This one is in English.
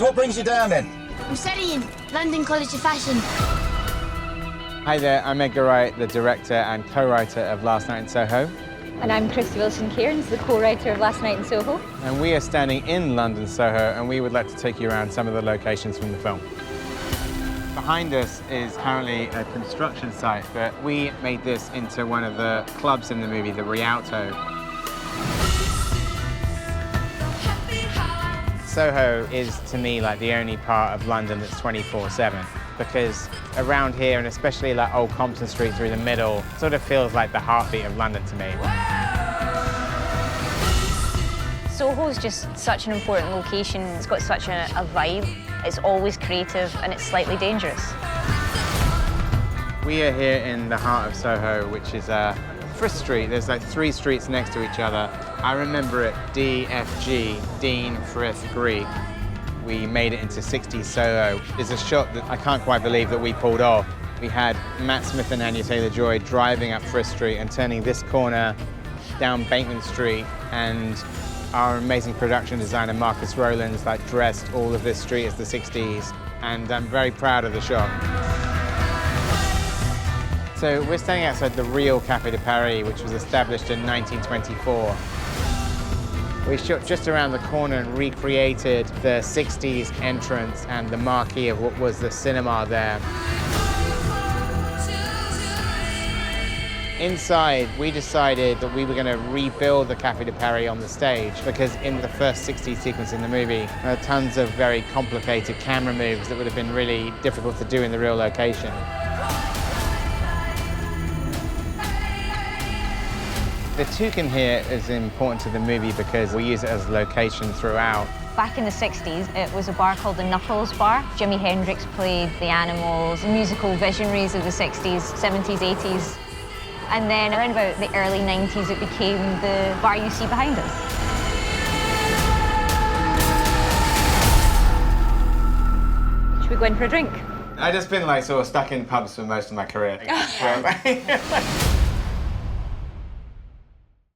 So what brings you down then? I'm studying London College of Fashion. Hi there, I'm Edgar Wright, the director and co-writer of Last Night in Soho. And I'm Krysty Wilson-Cairns, the co-writer of Last Night in Soho. And we are standing in London, Soho, and we would like to take you around some of the locations from the film. Behind us is currently a construction site, but we made this into one of the clubs in the movie, the Rialto. Soho is, to me, like the only part of London that's 24/7, because around here, and especially like Old Compton Street through the middle, sort of feels like the heartbeat of London to me. Soho is just such an important location. It's got such a vibe. It's always creative and it's slightly dangerous. We are here in the heart of Soho, which is Frith Street. There's like 3 streets next to each other. I remember it DFG, Dean, Frith, Greek. We made it into 60s Soho. It's a shot that I can't quite believe that we pulled off. We had Matt Smith and Anya Taylor-Joy driving up Frith Street and turning this corner down Bateman Street, and our amazing production designer Marcus Rowlands like dressed all of this street as the 60s, and I'm very proud of the shot. So we're standing outside the real Café de Paris, which was established in 1924. We shot just around the corner and recreated the 60s entrance and the marquee of what was the cinema there. Inside, we decided that we were going to rebuild the Café de Paris on the stage, because in the first 60s sequence in the movie, there are tons of very complicated camera moves that would have been really difficult to do in the real location. The toucan here is important to the movie because we use it as a location throughout. Back in the 60s, it was a bar called the Knuckles Bar. Jimi Hendrix played the Animals, musical visionaries of the 60s, 70s, 80s. And then around about the early 90s, it became the bar you see behind us. Should we go in for a drink? I've just been like sort of stuck in pubs for most of my career.